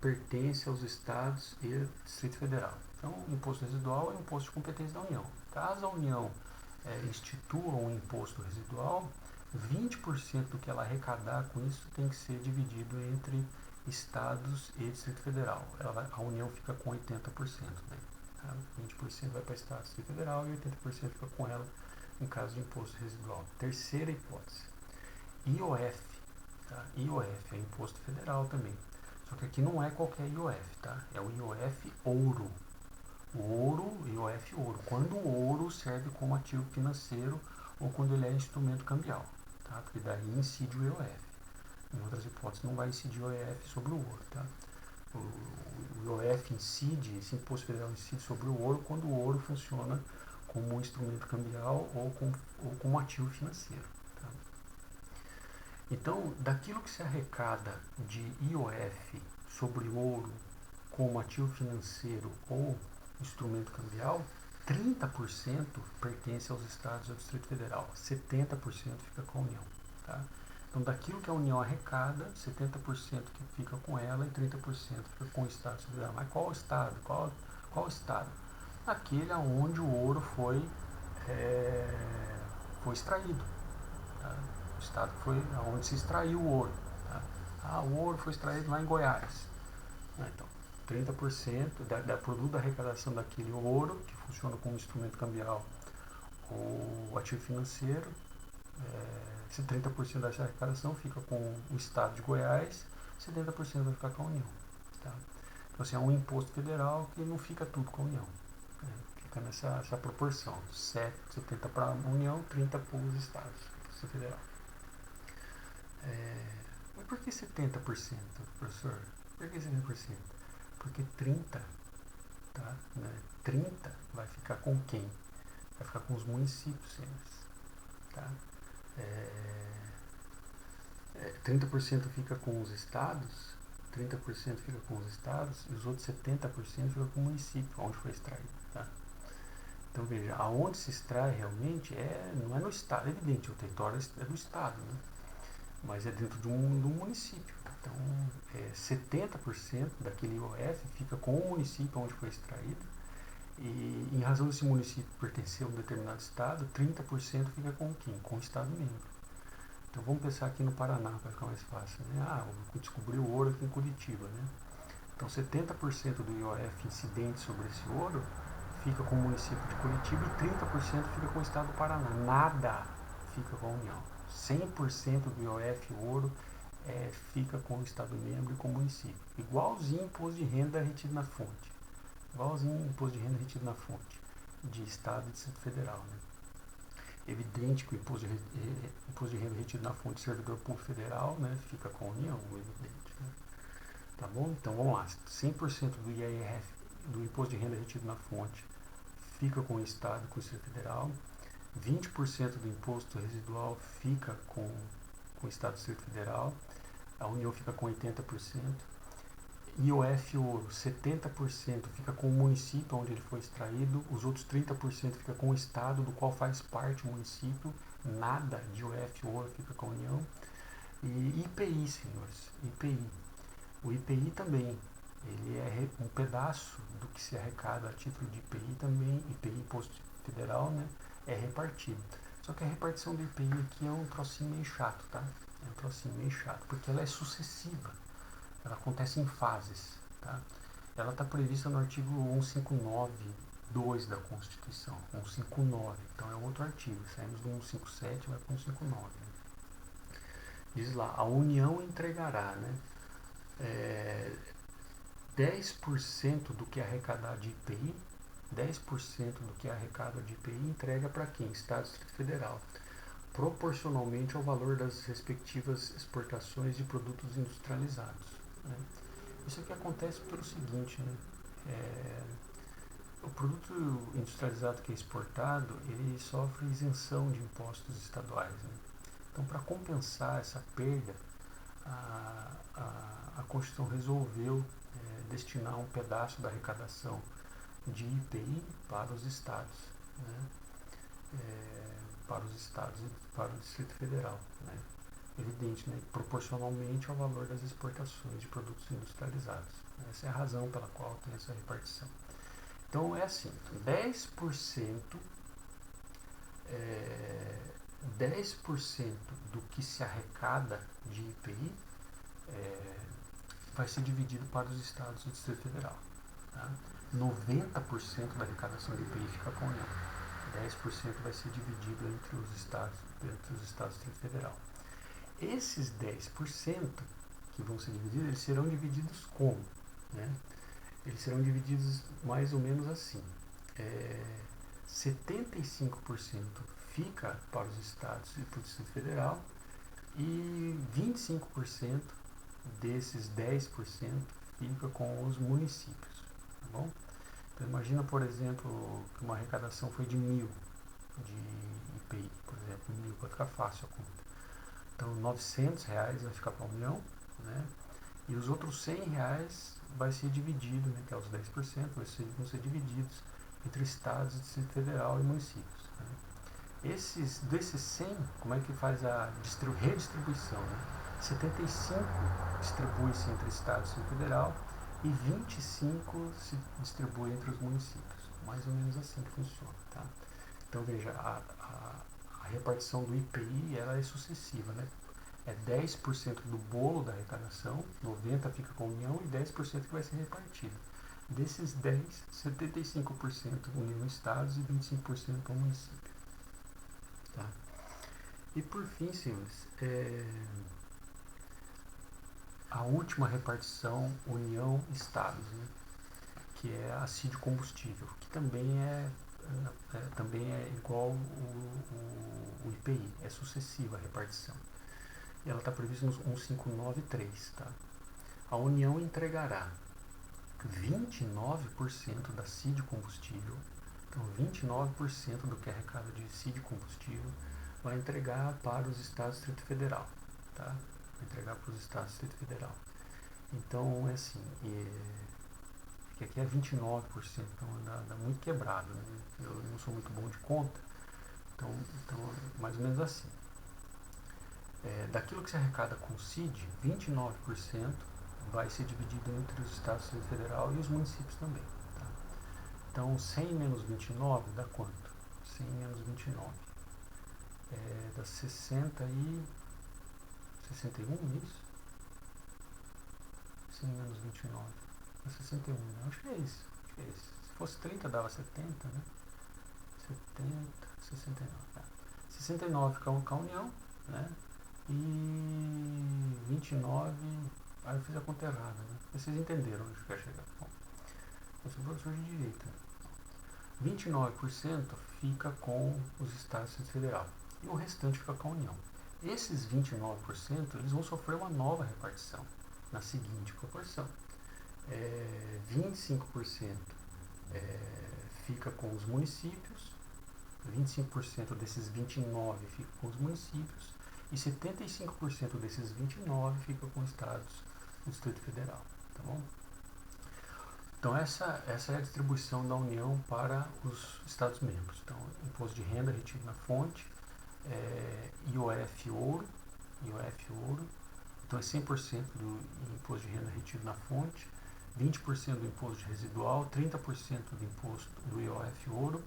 pertence aos Estados e Distrito Federal. Então, o imposto residual é um imposto de competência da União. Caso a União institua um imposto residual, 20% do que ela arrecadar com isso tem que ser dividido entre Estados e Distrito Federal. A União fica com 80%. Né? Tá? 20% vai para Estado e Distrito Federal e 80% fica com ela em caso de imposto residual. Terceira hipótese, IOF. Tá? IOF é imposto federal também. Só que aqui não é qualquer IOF, tá? É o IOF ouro. O ouro, IOF ouro. Quando o ouro serve como ativo financeiro ou quando ele é instrumento cambial, tá? Porque daí incide o IOF. em outras hipóteses, não vai incidir o IOF sobre o ouro. Tá? O IOF incide, esse imposto federal incide sobre o ouro quando o ouro funciona como um instrumento cambial ou como ativo financeiro. Tá? Então, daquilo que se arrecada de IOF sobre o ouro como ativo financeiro ou instrumento cambial, 30% pertence aos estados e ao Distrito Federal, 70% fica com a União. Tá? Então, daquilo que a União arrecada, 70% que fica com ela e 30% fica com o Estado Federal. Mas qual estado? Qual estado? Aquele onde o ouro foi extraído. Tá? O estado foi onde se extraiu o ouro. Tá? O ouro foi extraído lá em Goiás. Então, 30% da produto da arrecadação daquele ouro, que funciona como instrumento cambial ou ativo financeiro, esse 30% dessa arrecadação fica com o estado de Goiás, 70% vai ficar com a União. Tá? Então, assim, é um imposto federal que não fica tudo com a União. Fica nessa proporção, 70% para a União, 30% para os estados, federal. Mas por que 70%, professor? Por que 70%? Porque 30%, tá? 30% vai ficar com quem? Vai ficar com os municípios, tá? 30% fica com os estados, 30% fica com os estados e os outros 70% fica com o município, onde foi extraído. Tá? Então veja, aonde se extrai realmente não é no estado, é evidente, o território é do estado, né? Mas é dentro de um município. Então, 70% daquele IOF fica com o município onde foi extraído e, em razão desse município pertencer a um determinado estado, 30% fica com quem? Com o estado membro. Então, vamos pensar aqui no Paraná, para ficar mais fácil. Né? Eu descobri o ouro aqui em Curitiba. Né? Então, 70% do IOF incidente sobre esse ouro fica com o município de Curitiba e 30% fica com o estado do Paraná. Nada fica com a União. 100% do IOF ouro fica com o Estado membro e com o município. Igualzinho imposto de renda retido na fonte. Igualzinho imposto de renda retido na fonte de Estado e Distrito Federal. Né? Evidente que o imposto de renda retido na fonte do servidor público federal, né, fica com a União, evidente. Né? Tá bom? Então vamos lá. 100% do IRF, do imposto de renda retido na fonte, fica com o Estado e com o Distrito Federal. 20% do imposto residual fica com o Estado e o Distrito Federal, a União fica com 80%, IOF ouro, 70% fica com o município onde ele foi extraído, os outros 30% fica com o Estado do qual faz parte o município, nada de IOF ouro fica com a União, e IPI, senhores, IPI. O IPI também, ele é um pedaço do que se arrecada a título de IPI também, IPI, Imposto Federal, né? É repartido. Só que a repartição do IPI aqui é um trocinho meio chato, tá? É um trocinho meio chato, porque ela é sucessiva. Ela acontece em fases, tá? Ela está prevista no artigo 159(2) da Constituição. 159, então é outro artigo. Saímos do 157 e vai para o 159. Né? Diz lá, a União entregará, né? 10% do que arrecadar de IPI, 10% do que arrecada de IPI entrega para quem? Estado e Distrito Federal, proporcionalmente ao valor das respectivas exportações de produtos industrializados. Né? Isso aqui acontece pelo seguinte, né? O produto industrializado que é exportado, ele sofre isenção de impostos estaduais. Né? Então, para compensar essa perda, a Constituição resolveu destinar um pedaço da arrecadação de IPI para os estados, né? Para os estados e para o Distrito Federal. Né? Evidente, né? Proporcionalmente ao valor das exportações de produtos industrializados. Essa é a razão pela qual tem essa repartição. Então é assim, 10% do que se arrecada de IPI vai ser dividido para os estados e o Distrito Federal. Tá? 90% da arrecadação de IPI fica com a União. 10% vai ser dividido entre os estados e o Distrito Federal. Esses 10% que vão ser divididos, eles serão divididos como? Né? Eles serão divididos mais ou menos assim. 75% fica para os estados e para o Distrito Federal, e 25% desses 10% fica com os municípios, tá bom? Então imagina, por exemplo, que uma arrecadação foi de 1.000 de IPI, por exemplo, 1.000 para ficar fácil a conta. Então R$ 900 vai ficar para a União, né? E os outros R$ 100 vai ser dividido, né, que é os 10%, vão ser divididos entre estados, Distrito Federal e municípios. Né? Desses 100, como é que faz a redistribuição? Né? 75 distribui-se entre estados e Distrito Federal e 25 se distribui entre os municípios. Mais ou menos assim que funciona. Tá? Então veja, a repartição do IPI ela é sucessiva, né? É 10% do bolo da arrecadação, 90% fica com a União e 10% que vai ser repartido. Desses 10, 75% União Estados e 25% para o município. Tá? E por fim, senhores, a última repartição União-Estados, né? Que é a CID combustível, que também é igual o IPI, é sucessiva a repartição. E ela está prevista no 1593. Tá? A União entregará 29% da CID combustível, então 29% do que é arrecada de CID combustível vai entregar para os estados do Distrito Federal. Tá? Vai entregar para os estados do Distrito Federal. Então é assim, porque aqui é 29%, então dá muito quebrado. Né? Eu não sou muito bom de conta, então mais ou menos assim. Daquilo que se arrecada com o CID, 29% vai ser dividido entre os estados do Distrito Federal e os municípios também. Tá? Então 100 menos 29 dá quanto? 100 menos 29 dá 60 e 61, isso? 100 menos 29 dá 61, né? Acho que é isso. Se fosse 30 dava 70, né? 70, 69. Tá? 69 fica com a União, né? E 29, aí eu fiz a conta errada, né? Vocês entenderam onde quer chegar. Bom, eu sou professor de direito, né? 29% fica com os estados do Distrito Federal e o restante fica com a União. Esses 29% eles vão sofrer uma nova repartição na seguinte proporção: 25% fica com os municípios, 25% desses 29% fica com os municípios e 75% desses 29% fica com estados do Distrito Federal. Tá bom? Então essa é a distribuição da União para os Estados-membros. Então, imposto de renda retido na fonte, IOF ouro, então é 100% do imposto de renda retido na fonte, 20% do imposto de residual, 30% do imposto do IOF ouro,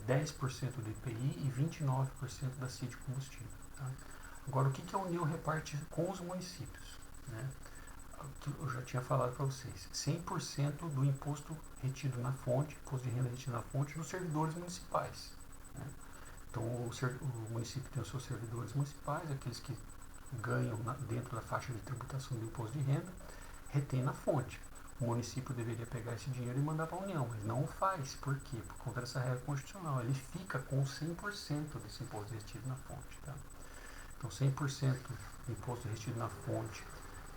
10% do IPI e 29% da CID combustível. Tá? Agora, o que a União reparte com os municípios? Né? Eu já tinha falado para vocês, 100% do imposto retido na fonte, imposto de renda retido na fonte dos servidores municipais. Né? Então o município tem os seus servidores municipais, aqueles que ganham dentro da faixa de tributação do imposto de renda, retém na fonte. O município deveria pegar esse dinheiro e mandar para a União, mas não o faz. Por quê? Por conta dessa regra constitucional. Ele fica com 100% desse imposto retido na fonte. Tá? Então 100% do imposto retido na fonte,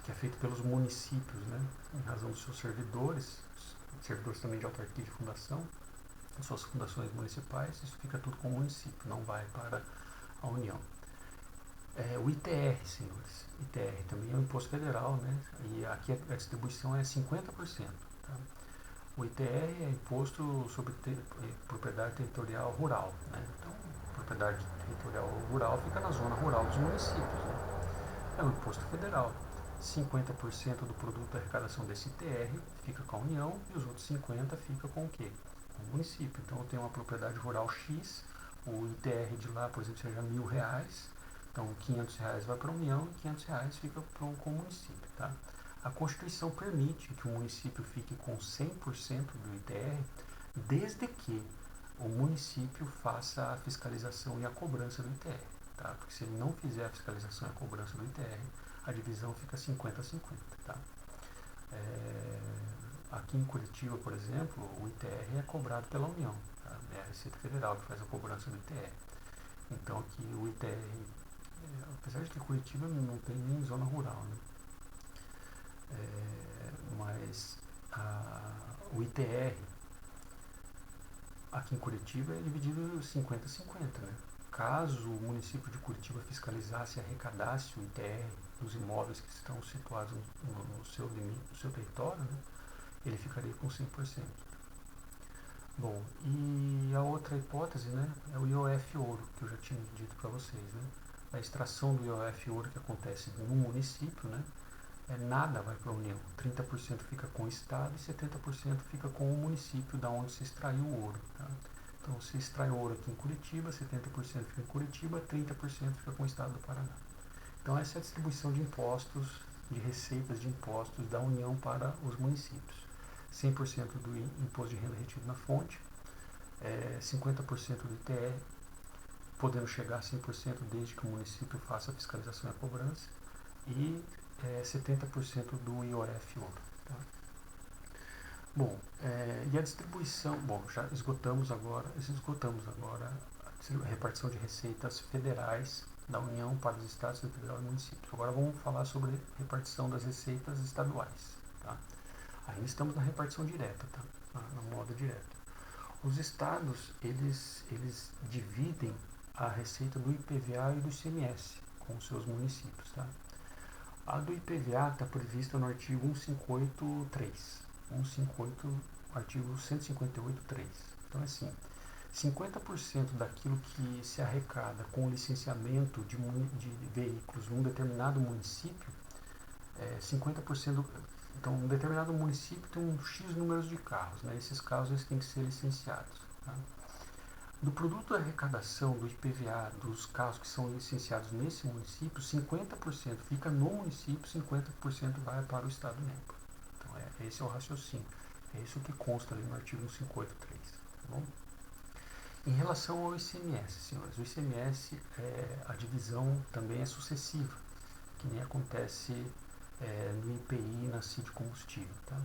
que é feito pelos municípios, né, em razão dos seus servidores também de autarquia de fundação, as suas fundações municipais, isso fica tudo com o município, não vai para a União. O ITR, senhores, ITR também é um imposto federal, né, e aqui a distribuição é 50%. Tá? O ITR é imposto sobre propriedade territorial rural, né? Então, propriedade territorial rural fica na zona rural dos municípios, né? É um imposto federal. 50% do produto da arrecadação desse ITR fica com a União e os outros 50% fica com o quê? Com o município. Então eu tenho uma propriedade rural X, o ITR de lá, por exemplo, seja R$ 1.000, então R$ 500 vai para a União e R$ 500 fica com o município. Tá? A Constituição permite que o município fique com 100% do ITR, desde que o município faça a fiscalização e a cobrança do ITR. Tá? Porque se ele não fizer a fiscalização e a cobrança do ITR, a divisão fica 50-50. Tá? Aqui em Curitiba, por exemplo, o ITR é cobrado pela União. Tá? É a Receita Federal que faz a cobrança do ITR. Então aqui o ITR apesar de que Curitiba não tem nem zona rural, né? Mas o ITR aqui em Curitiba é dividido 50-50, né? Caso o município de Curitiba fiscalizasse e arrecadasse o ITR dos imóveis que estão situados no seu limite, no seu território, né, ele ficaria com 100%. Bom, e a outra hipótese, né, é o IOF ouro, que eu já tinha dito para vocês, né? A extração do IOF ouro que acontece no município, né, nada vai para a União. 30% fica com o Estado e 70% fica com o município da onde se extraiu o ouro. Tá? Então, se extrai ouro aqui em Curitiba, 70% fica em Curitiba, 30% fica com o Estado do Paraná. Então, essa é a distribuição de impostos, de receitas de impostos da União para os municípios. 100% do imposto de renda retido na fonte, 50% do ITR, podendo chegar a 100% desde que o município faça a fiscalização e a cobrança, e 70% do IOF ouro. Tá? Bom, e a distribuição, bom, já esgotamos agora a repartição de receitas federais da União para os estados, do federal e municípios. Agora vamos falar sobre a repartição das receitas estaduais. Tá? Ainda estamos na repartição direta, tá? No modo direto. Os estados, eles dividem a receita do IPVA e do ICMS com os seus municípios. Tá? A do IPVA está prevista no artigo 158.3. 158, artigo 158.3. Então, assim, 50% daquilo que se arrecada com o licenciamento de veículos num determinado município, 50%. Então, um determinado município tem um X número de carros, né? Esses carros eles têm que ser licenciados. Tá? Do produto da arrecadação do IPVA dos carros que são licenciados nesse município, 50% fica no município, 50% vai para o Estado membro. Então, esse é o raciocínio. É isso que consta ali no artigo 158.3. Tá bom? Em relação ao ICMS, senhores, o ICMS, a divisão também é sucessiva, que nem acontece no IPI e na CID combustível. Tá?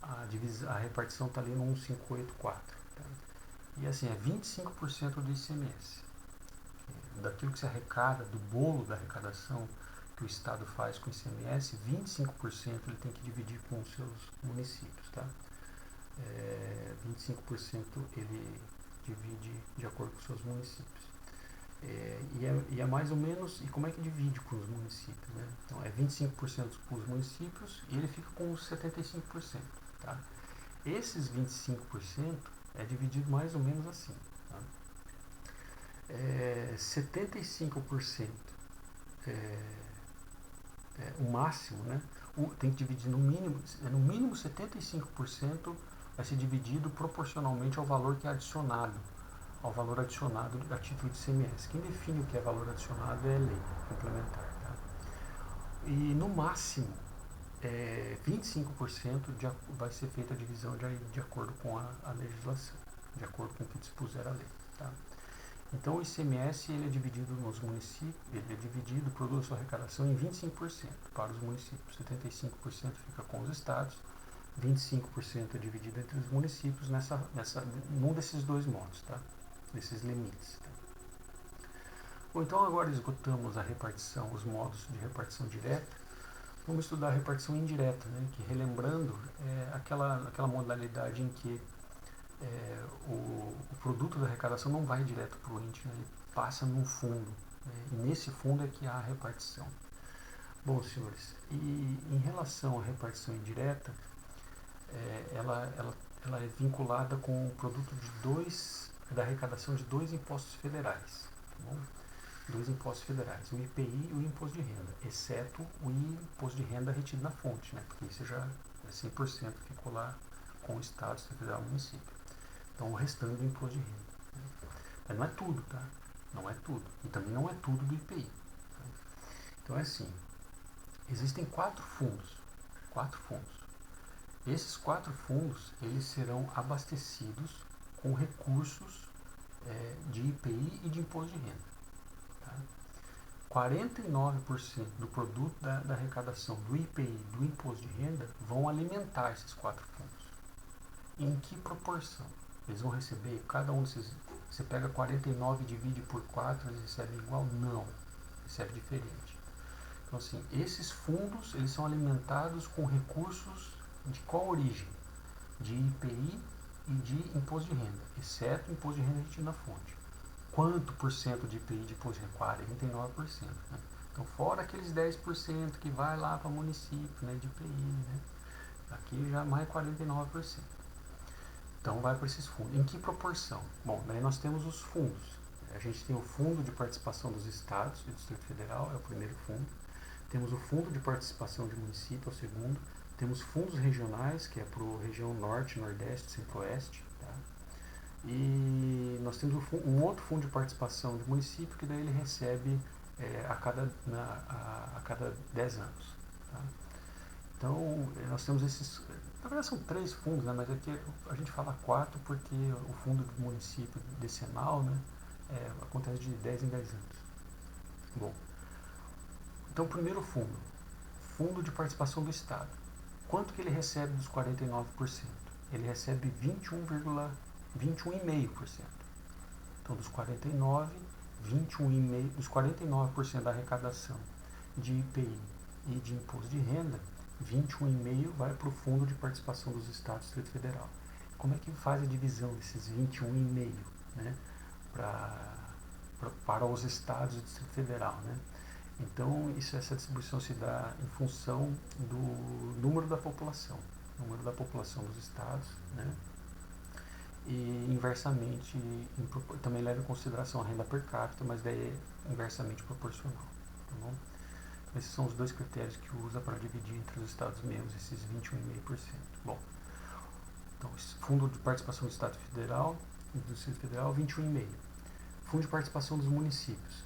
A repartição está ali no 158.4. Tá? E assim, é 25% do ICMS. Daquilo que se arrecada, do bolo da arrecadação que o Estado faz com o ICMS, 25% ele tem que dividir com os seus municípios. Tá? 25% ele divide de acordo com os seus municípios. E é mais ou menos, e como é que divide com os municípios? Né? Então, é 25% para os municípios e ele fica com os 75%. Tá? Esses 25% é dividido mais ou menos assim. Tá? 75%, o máximo, né? Tem que dividir no mínimo 75% vai ser dividido proporcionalmente ao valor que é adicionado, ao valor adicionado a título de ICMS. Quem define o que é valor adicionado é a lei complementar. Tá? E no máximo, 25% vai ser feita a divisão de acordo com a legislação, de acordo com o que dispuser a lei. Tá? Então o ICMS ele é dividido nos municípios, ele é dividido, produz sua arrecadação em 25% para os municípios, 75% fica com os estados, 25% é dividido entre os municípios num desses dois modos, tá? Desses limites. Tá? Bom, então agora esgotamos a repartição, os modos de repartição direta. Vamos estudar a repartição indireta, né? Que relembrando aquela modalidade em que o produto da arrecadação não vai direto para o ente, né? Ele passa num fundo, né? E nesse fundo é que há a repartição. Bom, senhores, e em relação à repartição indireta, ela é vinculada com o produto da arrecadação de dois impostos federais. Tá bom? Dois impostos federais, o IPI e o imposto de renda, exceto o imposto de renda retido na fonte, né? Porque isso já é 100% ficou lá com o Estado, se federal e município. Então o restante do imposto de renda. Mas não é tudo, tá? Não é tudo. E também não é tudo do IPI. Tá? Então é assim, existem quatro fundos. Esses quatro fundos, eles serão abastecidos com recursos de IPI e de imposto de renda. Tá? 49% do produto da arrecadação do IPI e do imposto de renda vão alimentar esses quatro fundos. Em que proporção? Eles vão receber, cada um desses, você pega 49 e divide por 4, eles recebem igual? Não. recebe diferente. Então, assim, esses fundos, eles são alimentados com recursos de qual origem? De IPI e de imposto de renda, exceto imposto de renda retido na fonte. Quanto por cento de IPI de imposto de renda? 49%. Né? Então, fora aqueles 10% que vai lá para o município, né, de IPI, né? Aqui já mais 49%. Então, vai para esses fundos. Em que proporção? Bom, daí nós temos os fundos. A gente tem o Fundo de Participação dos Estados e do Distrito Federal, é o primeiro fundo. Temos o Fundo de Participação de Município, é o segundo. Temos fundos regionais, que é para a região Norte, Nordeste, Centro-Oeste. Tá? E nós temos um outro fundo de participação de município, que daí ele recebe a cada 10 anos. Tá? Então, nós temos esses... Na verdade, são 3 fundos, né? Mas aqui a gente fala 4 porque o fundo do município decenal, né, acontece de 10 em 10 anos. Bom, então, o primeiro fundo, Fundo de Participação do Estado. Quanto que ele recebe dos 49%? Ele recebe 21,5%. Então, dos 49, 21,5%, dos 49% da arrecadação de IPI e de imposto de renda, 21,5% vai para o Fundo de Participação dos Estados e Distrito Federal. Como é que faz a divisão desses 21,5%, né, para os estados e Distrito Federal, né? Então, essa distribuição se dá em função do número da população dos estados, né? E inversamente, também leva em consideração a renda per capita, mas daí é inversamente proporcional. Tá bom? Esses são os 2 critérios que usa para dividir entre os estados membros esses 21,5%. Bom, então, Fundo de Participação do Estado Federal e do Distrito Federal, 21,5%. Fundo de Participação dos Municípios,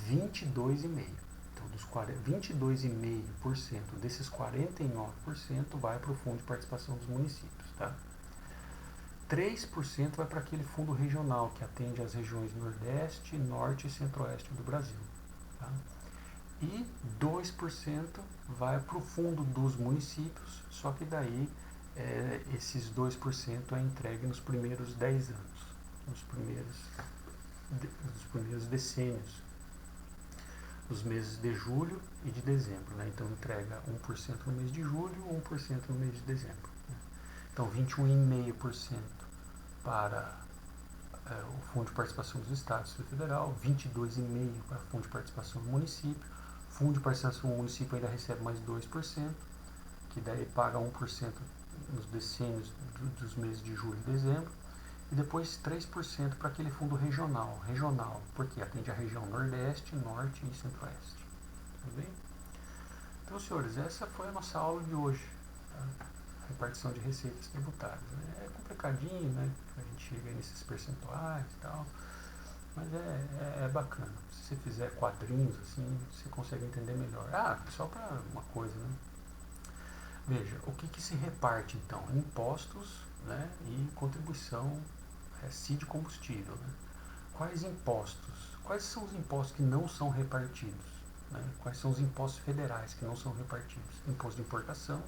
22,5%. Então, dos 22,5% desses 49% vai para o Fundo de Participação dos Municípios. Tá? 3% vai para aquele fundo regional que atende as regiões Nordeste, Norte e Centro-Oeste do Brasil. Tá? E 2% vai para o fundo dos municípios, só que daí esses 2% é entregue nos primeiros 10 anos, nos primeiros decênios, nos meses de julho e de dezembro. Né? Então entrega 1% no mês de julho, 1% no mês de dezembro. Né? Então 21,5% para o Fundo de Participação dos Estados e Federal, 22,5% para o Fundo de Participação do Município. O Fundo de Participação do Município ainda recebe mais 2%, que daí paga 1% nos decênios dos meses de julho e dezembro. E depois 3% para aquele fundo regional, porque atende a região Nordeste, Norte e Centro-Oeste. Tudo bem? Então, senhores, essa foi a nossa aula de hoje. Tá? Repartição de receitas tributárias. É complicadinho, né? A gente chega nesses percentuais e tal, mas é bacana. Se você fizer quadrinhos assim, você consegue entender melhor. Só para uma coisa, né? Veja, o que se reparte então? Impostos, né, e contribuição CID combustível. Né? Quais impostos? Quais são os impostos que não são repartidos? Né? Quais são os impostos federais que não são repartidos? Imposto de importação,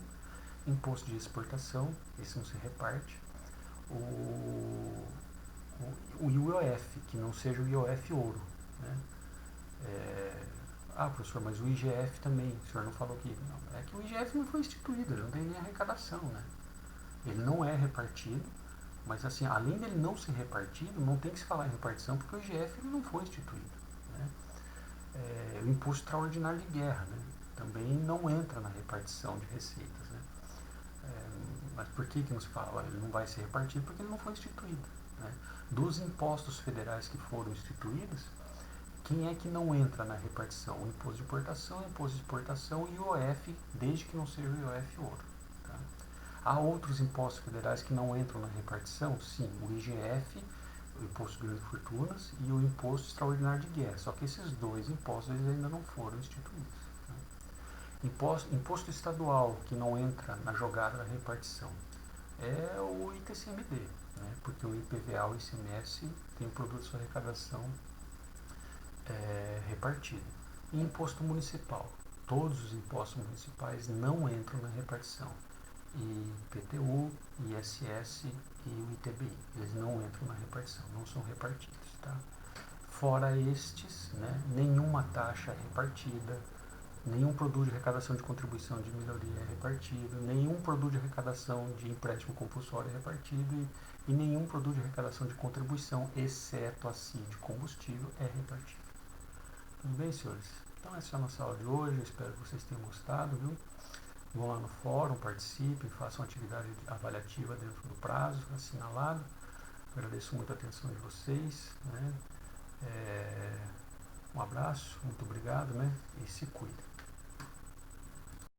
imposto de exportação, esse não se reparte. O IOF, que não seja o IOF ouro. Né? Professor, mas o IGF também, o senhor não falou aqui. Não, é que o IGF não foi instituído, ele não tem nem arrecadação. Né? Ele não é repartido, mas assim, além dele não ser repartido, não tem que se falar em repartição, porque o IGF ele não foi instituído. Né? O imposto extraordinário de guerra, né? Também não entra na repartição de receitas. Né? Mas por que não se fala? Ele não vai ser repartido porque ele não foi instituído. Né? Dos impostos federais que foram instituídos, quem é que não entra na repartição? O imposto de importação, imposto de exportação e o IOF, desde que não seja o IOF ouro. Tá? Há outros impostos federais que não entram na repartição? Sim, o IGF, o Imposto de Grandes Fortunas, e o Imposto Extraordinário de Guerra. Só que esses 2 impostos eles ainda não foram instituídos. Né? Imposto estadual que não entra na jogada da repartição é o ITCMD, né? Porque o IPVA e o ICMS tem o produto de sua arrecadação repartido. E imposto municipal. Todos os impostos municipais não entram na repartição. IPTU, ISS e o ITBI. Eles não entram na repartição, não são repartidos. Tá? Fora estes, né, nenhuma taxa é repartida, nenhum produto de arrecadação de contribuição de melhoria é repartido, nenhum produto de arrecadação de empréstimo compulsório é repartido e nenhum produto de arrecadação de contribuição, exceto a CID de combustível, é repartido. Tudo bem, senhores? Então essa é a nossa aula de hoje, eu espero que vocês tenham gostado, viu? Vão lá no fórum, participem, façam atividade avaliativa dentro do prazo assinalado. Agradeço muito a atenção de vocês, né? Um abraço, muito obrigado, né? E se cuidem.